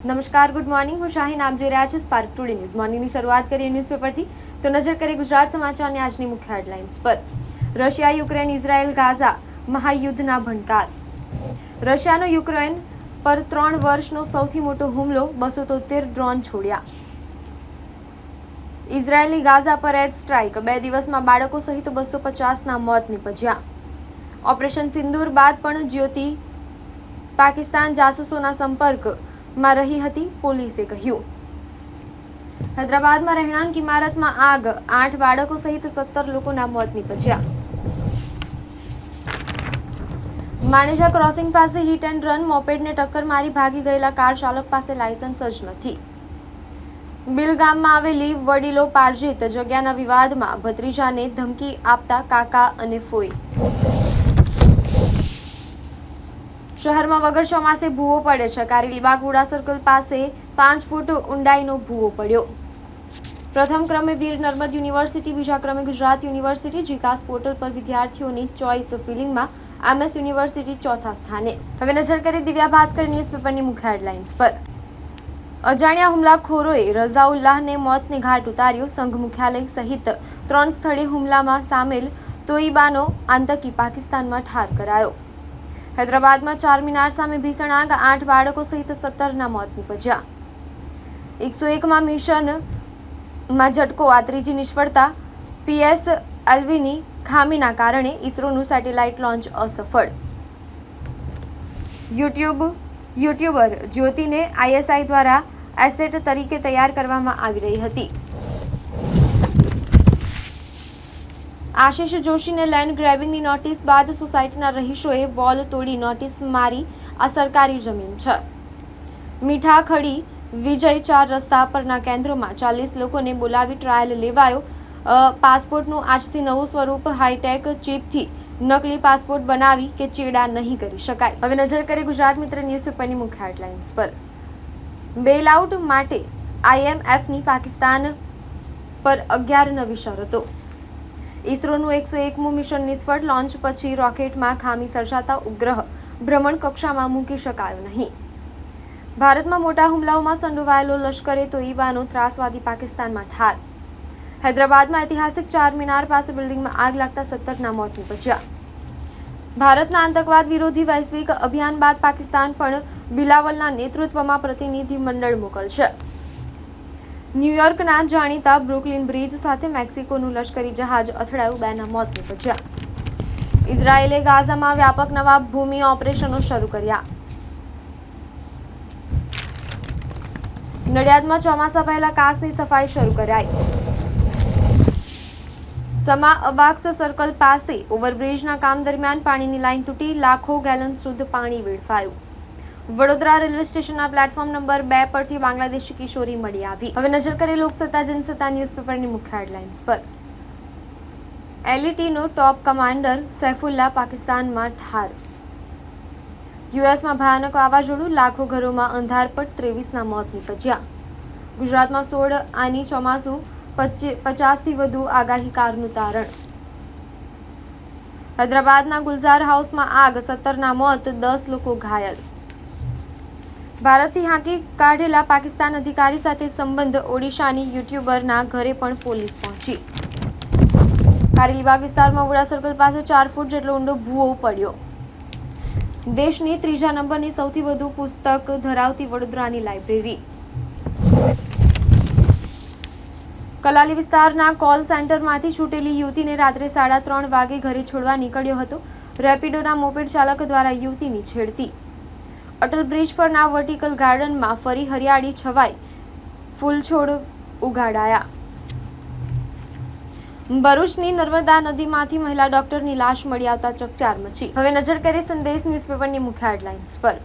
નમસ્કાર, good morning. હું શાહીન. આપ જોઈ રહ્યા છો સ્પાર્ક ટુડે ન્યૂઝ. મોર્નિંગની શરૂઆત કરીએ ન્યૂઝપેપરથી. તો નજર કરીએ ગુજરાત સમાચારની આજની મુખ્ય હેડલાઇન્સ પર. રશિયા, યુક્રેન, ઇઝરાયલ, ગાઝા મહાયુદ્ધના ભણકાર. રશિયાનો યુક્રેન પર 3 વર્ષનો સૌથી મોટો હુમલો, 273 ડ્રોન છોડ્યા. ઇઝરાયેલી ગાઝા પર એર સ્ટ્રાઇક, 2 દિવસમાં બાળકો સહિત 250ના મોત નીપજ્યા. ઓપરેશન સિંદૂર બાદ પણ જ્યોતિ પાકિસ્તાન જાસૂસોના સંપર્કમાં રહી હતી, પોલીસે કહ્યું. હૈદરાબાદમાં રહેણાંક ઇમારતમાં આગ, 8 બાળકો સહિત 17 લોકોના મોત નીપજ્યા. માણેજા ક્રોસિંગ પાસે હિટ એન્ડ રન, મોપેડને ટક્કર મારી ભાગી ગયેલા કાર ચાલક પાસે લાયસન્સ જ નથી. બિલ ગામમાં આવેલી વડીલો પાર્જિત જગ્યાના વિવાદમાં ભત્રીજાને ધમકી આપતા કાકા અને ફોઈ. શહેરમાં વગર ચોમાસે ભૂવો પડે છે. કારેલીબાગ વુડા સર્કલ પાસે 5 ફૂટ ઊંડાઈનો ભૂવો પડ્યો. પ્રથમ ક્રમે વીર નર્મદ યુનિવર્સિટી, બીજા ક્રમે ગુજરાત યુનિવર્સિટી. જીકાસ પોર્ટલ પર વિદ્યાર્થીઓની ચોઇસ ફિલિંગમાં MS યુનિવર્સિટી ચોથા સ્થાને. હવે નજર કરીએ દિવ્યા ભાસ્કર ન્યૂઝપેપરની મુખ્ય હેડલાઇન્સ પર. અજાણ્યા હુમલાખોરોએ રઝાઉલ્લાહને મોતને ઘાટ ઉતાર્યો. સંઘ મુખ્યાલય સહિત 3 સ્થળે હુમલામાં સામેલ તોઈબાનો આતંકી પાકિસ્તાનમાં ઠાર કરાયો. હૈદરાબાદમાં ચારમીનાર સામે ભીષણ આગ, 8 બાળકો સહિત 17ના મોત નીપજ્યા. 101માં મિશનમાં ઝટકો, આ ત્રીજી નિષ્ફળતા. PSLVની ખામીના કારણે ઇસરોનું સેટેલાઇટ લોન્ચ અસફળ. યુટ્યુબર જ્યોતિને ISI દ્વારા એસેટ તરીકે તૈયાર કરવામાં આવી રહી હતી. આશિષ જોશીને લેન્ડ ગ્રેબિંગની નોટિસ બાદ સોસાયટીના રહીશોએ વોલ તોડી નોટિસ મારી. આ સરકારી જમીન છે. મીઠાખડી વિજય 4 રસ્તા પરના કેન્દ્રોમાં 40 લોકોને બોલાવી ટ્રાયલ લેવાયો. પાસપોર્ટનું આજથી નવું સ્વરૂપ, હાઈટેક ચીપથી નકલી પાસપોર્ટ બનાવી કે ચેડા નહીં કરી શકાય. હવે નજર કરીએ ગુજરાત મિત્ર ન્યૂઝપેપરની મુખ્ય હેડલાઇન્સ પર. બેલઆઉટ માટે IMFની પાકિસ્તાન પર 11 નવી શરતો. ઇસરોનું 101મું મિશન નિષ્ફળ, લોન્ચ પછી રોકેટમાં ખામી સર્જાતા ઉપગ્રહ ભ્રમણ કક્ષામાં મૂકી શકાયો નહીં. ભારતમાં મોટા હુમલાઓમાં સંડોવાયેલો લશ્કરે તોઈબાનો ત્રાસવાદી પાકિસ્તાનમાં ઠાર. હૈદરાબાદમાં ઐતિહાસિક ચારમીનાર પાસે બિલ્ડિંગમાં આગ લાગતા 17ના મોત નીપજ્યા. ભારતના આતંકવાદ વિરોધી વૈશ્વિક અભિયાન બાદ પાકિસ્તાન પણ બિલાવલના નેતૃત્વમાં પ્રતિનિધિ મંડળ મોકલશે. ન્યૂયોર્કના જાણીતા બ્રુકલિન બ્રિજ સાથે મેક્સિકોનું લશ્કરી જહાજ અથડાયું, 2ના મોત નીપજ્યા. ઇઝરાયેલે ગાઝામાં વ્યાપક નવા ભૂમિ ઓપરેશનો શરૂ કર્યા. નડિયાદમાં ચોમાસા પહેલા કાસની સફાઈ શરૂ કરાઈ. સમા અબાક્સ સર્કલ પાસે ઓવરબ્રિજના કામ દરમિયાન પાણીની લાઇન તૂટી, લાખો ગેલન શુદ્ધ પાણી વેડફાયું. વડોદરા રેલવે સ્ટેશનના પ્લેટફોર્મ નંબર 2 પરથી બાંગ્લાદેશી કિશોરી મળી આવી. હવે નજર કરીએ લોકસત્તા જનસત્તા ન્યૂઝપેપરની મુખ્ય હેડલાઇન્સ પર. LETનો ટોપ કમાન્ડર સૈફુલ્લા પાકિસ્તાનમાં ઠાર. યુએસમાં ભયાનક વાવાઝોડું, લાખો ઘરોમાં અંધારપટ, 23ના મોત નીપજ્યા. ગુજરાતમાં 16 આની ચોમાસું, 50થી વધુ આગાહીકારનું તારણ. હૈદરાબાદના ગુલઝાર હાઉસમાં આગ, 17ના મોત, 10 લોકો ઘાયલ. ભારતથી હાંકી કાઢેલા પાકિસ્તાન અધિકારી સાથે સંબંધ, ઓડિશાની યુટ્યુબરના ઘરે પણ પોલીસ પહોંચી. કારેલીબાગ વિસ્તારમાં વુડા સર્કલ પાસે 4 ફૂટ જેટલો ઊંડો ભૂવો પડ્યો. દેશની 3જા નંબરની સૌથી વધુ પુસ્તક ધરાવતી વડોદરાની લાઇબ્રેરી. કલાલી વિસ્તારના કોલ સેન્ટરમાંથી છૂટેલી યુવતીને રાત્રે 3:30 વાગે ઘરે છોડવા નીકળ્યો હતો. રેપિડોના મોપેડ ચાલક દ્વારા યુવતીની છેડતી. અટલ બ્રિજ પરના વર્ટિકલ ગાર્ડનમાં ફરી હરિયાળી છવાઈ, ફૂલછોડ ઉગાડાયા. ભરૂચની નર્મદા નદીમાંથી મહિલા ડોક્ટરની લાશ મળી આવતા ચકચાર મચી. હવે નજર કરીએ સંદેશ ન્યૂઝપેપરની મુખ્ય હેડલાઇન્સ પર.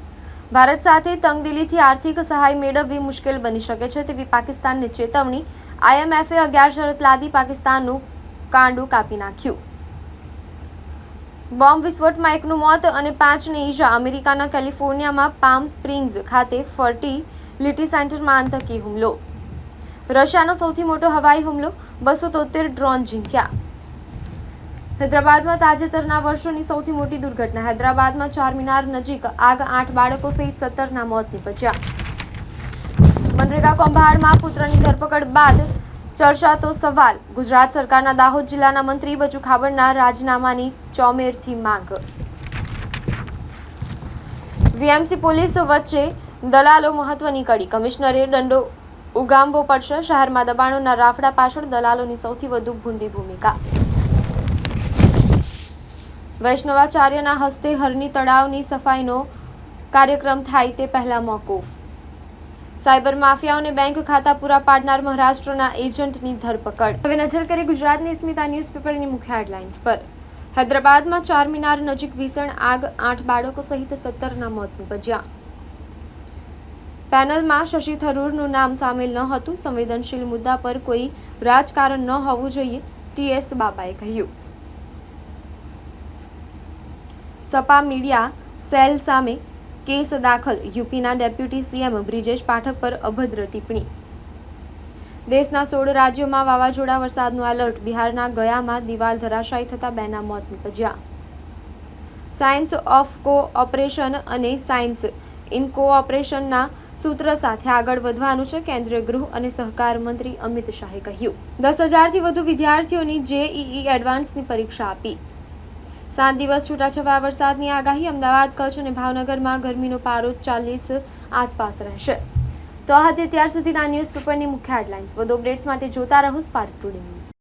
ભારત સાથે તંગદિલીથી આર્થિક સહાય મેળવવી મુશ્કેલ બની શકે છે તેવી પાકિસ્તાનને ચેતવણી. IMFએ 11 શરત લાદી પાકિસ્તાનનું કાંડું કાપી નાખ્યું. બોમ્બ વિસ્ફોટમાં 1નું મોત અને 5ને ઈજા. અમેરિકાના કેલિફોર્નિયામાં પામ સ્પ્રિંગ્સ ખાતે ફર્ટિલિટી સેન્ટરમાં આતંકી હુમલો. રશિયાનો સૌથી મોટો હવાઈ હુમલો, 273 ડ્રોન ઝીંક્યા. હૈદરાબાદમાં તાજેતરના વર્ષોની સૌથી મોટી દુર્ઘટના. હૈદરાબાદમાં ચારમીનાર નજીક આગ, 8 બાળકો સહિત 17ના મોત નીપજ્યા. મનરેગા કૌભાંડમાં પુત્રની ધરપકડ બાદ ચર્ચાતો સવાલ. ગુજરાત સરકારના દાહોદ જિલ્લાના મંત્રી બચુ ખાબડના રાજીનામાની ચોમેરથી માંગ. વીએમસી પોલીસ વચ્ચે દલાલો મહત્વની કડી. કમિશનરે દંડો ઉગામવો પડશે. શહેરમાં દબાણોના રાફડા પાછળ દલાલોની સૌથી વધુ ભૂંડી ભૂમિકા. વૈષ્ણવાચાર્યના હસ્તે હરની તળાવની સફાઈનો કાર્યક્રમ થાય તે પહેલા મોકૂફ. સાયબર માફિયાઓને બેંક ખાતા પૂરા પાડનાર મહારાષ્ટ્રના એજન્ટની ધરપકડ. હવે નજર કરીએ ગુજરાતની સ્મિતા ન્યૂઝપેપરની મુખ્ય હેડલાઇન્સ પર. હૈદરાબાદમાં ચારમીનાર નજીક ભીષણ આગ, 8 બાળકો સહિત 17ના મોત નીપજ્યા. પેનલમાં શશી થરૂરનું નામ સામેલ ન હતું. સંવેદનશીલ મુદ્દા પર કોઈ રાજકારણ ન હોવું જોઈએ, ટીએસ બાબાએ કહ્યું. સપા મીડિયા સેલ સામે કેસ દાખલ. યુપીના ડેપ્યુટી સીએમ બ્રિજેશ પાઠક પર અભદ્ર ટિપ્પણી. દેશના 16 રાજ્યોમાં વાવાઝોડા વરસાદનું એલર્ટ. બિહારના ગયામાં દિવાલ ધરાશાયી થતાં 2ના મોત નીપજ્યા. સાયન્સ ઓફ કોઓપરેશન અને સાયન્સ ઇન કોઓપરેશનના સૂત્ર સાથે આગળ વધવાનું છે, કેન્દ્રીય ગૃહ અને સહકાર મંત્રી અમિત શાહે કહ્યું. 10,000થી વધુ વિદ્યાર્થીઓની જેઈઈ એડવાન્સની પરીક્ષા આપી. 7 દિવસ છૂટાછવાયા વરસાદની આગાહી. અમદાવાદ, કચ્છ અને ભાવનગરમાં ગરમીનો પારો 40 આસપાસ રહેશે. તો આ હતી અત્યાર સુધીના ન્યૂઝપેપરની મુખ્ય હેડલાઇન્સ. વધુ અપડેટ્સ માટે જોતા રહો સ્પાર્ક ટુડે ન્યૂઝ.